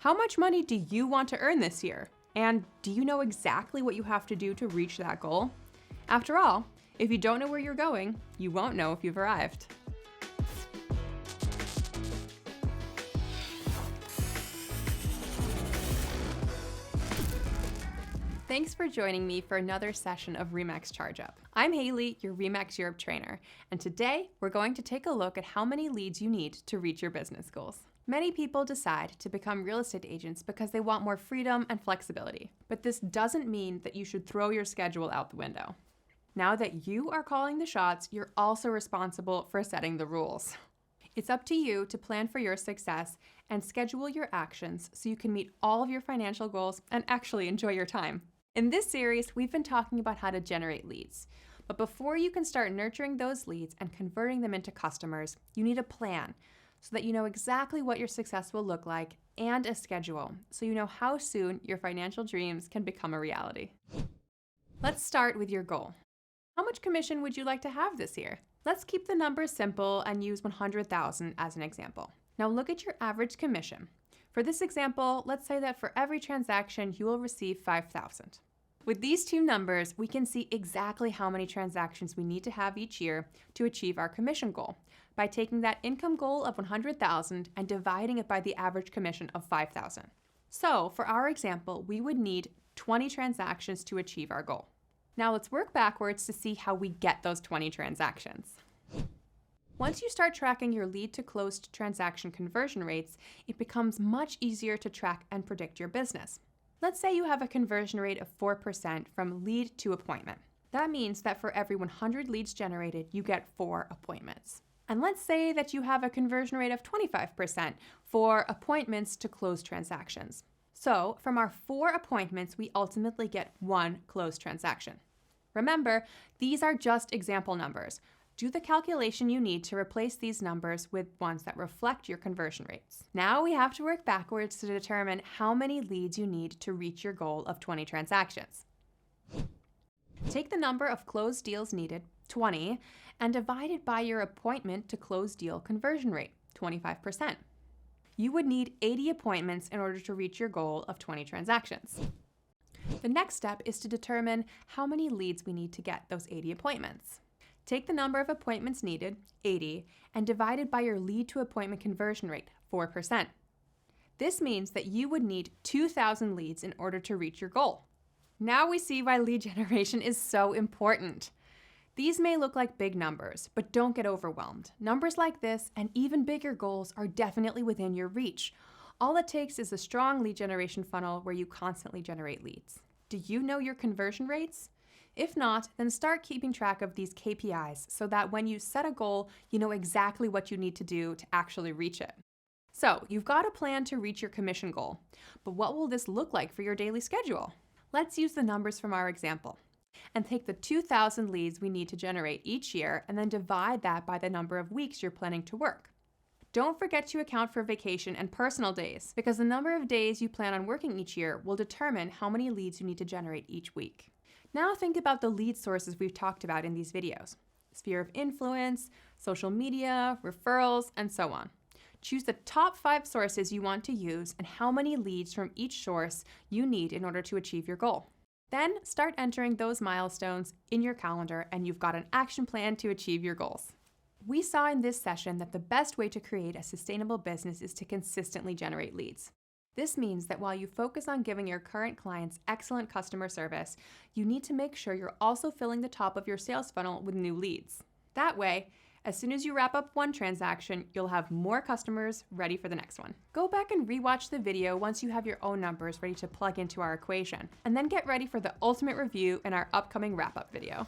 How much money do you want to earn this year? And do you know exactly what you have to do to reach that goal? After all, if you don't know where you're going, you won't know if you've arrived. Thanks for joining me for another session of RE/MAX Charge Up. I'm Haley, your RE/MAX Europe trainer, and today we're going to take a look at how many leads you need to reach your business goals. Many people decide to become real estate agents because they want more freedom and flexibility, but this doesn't mean that you should throw your schedule out the window. Now that you are calling the shots, you're also responsible for setting the rules. It's up to you to plan for your success and schedule your actions so you can meet all of your financial goals and actually enjoy your time. In this series, we've been talking about how to generate leads. But before you can start nurturing those leads and converting them into customers, you need a plan so that you know exactly what your success will look like and a schedule so you know how soon your financial dreams can become a reality. Let's start with your goal. How much commission would you like to have this year? Let's keep the numbers simple and use 100,000 as an example. Now look at your average commission. For this example, let's say that for every transaction, you will receive 5,000. With these two numbers, we can see exactly how many transactions we need to have each year to achieve our commission goal by taking that income goal of 100,000 and dividing it by the average commission of 5,000. So for our example, we would need 20 transactions to achieve our goal. Now let's work backwards to see how we get those 20 transactions. Once you start tracking your lead to closed transaction conversion rates, it becomes much easier to track and predict your business. Let's say you have a conversion rate of 4% from lead to appointment. That means that for every 100 leads generated, you get 4 appointments. And let's say that you have a conversion rate of 25% for appointments to closed transactions. So from our 4 appointments, we ultimately get 1 closed transaction. Remember, these are just example numbers. Do the calculation you need to replace these numbers with ones that reflect your conversion rates. Now we have to work backwards to determine how many leads you need to reach your goal of 20 transactions. Take the number of closed deals needed, 20, and divide it by your appointment to close deal conversion rate, 25%. You would need 80 appointments in order to reach your goal of 20 transactions. The next step is to determine how many leads we need to get those 80 appointments. Take the number of appointments needed, 80, and divide it by your lead to appointment conversion rate, 4%. This means that you would need 2,000 leads in order to reach your goal. Now we see why lead generation is so important. These may look like big numbers, but don't get overwhelmed. Numbers like this and even bigger goals are definitely within your reach. All it takes is a strong lead generation funnel where you constantly generate leads. Do you know your conversion rates? If not, then start keeping track of these KPIs so that when you set a goal, you know exactly what you need to do to actually reach it. So you've got a plan to reach your commission goal, but what will this look like for your daily schedule? Let's use the numbers from our example and take the 2,000 leads we need to generate each year and then divide that by the number of weeks you're planning to work. Don't forget to account for vacation and personal days because the number of days you plan on working each year will determine how many leads you need to generate each week. Now think about the lead sources we've talked about in these videos: sphere of influence, social media, referrals, and so on. Choose the top 5 sources you want to use and how many leads from each source you need in order to achieve your goal. Then start entering those milestones in your calendar and you've got an action plan to achieve your goals. We saw in this session that the best way to create a sustainable business is to consistently generate leads. This means that while you focus on giving your current clients excellent customer service, you need to make sure you're also filling the top of your sales funnel with new leads. That way, as soon as you wrap up one transaction, you'll have more customers ready for the next one. Go back and rewatch the video once you have your own numbers ready to plug into our equation, and then get ready for the ultimate review in our upcoming wrap-up video.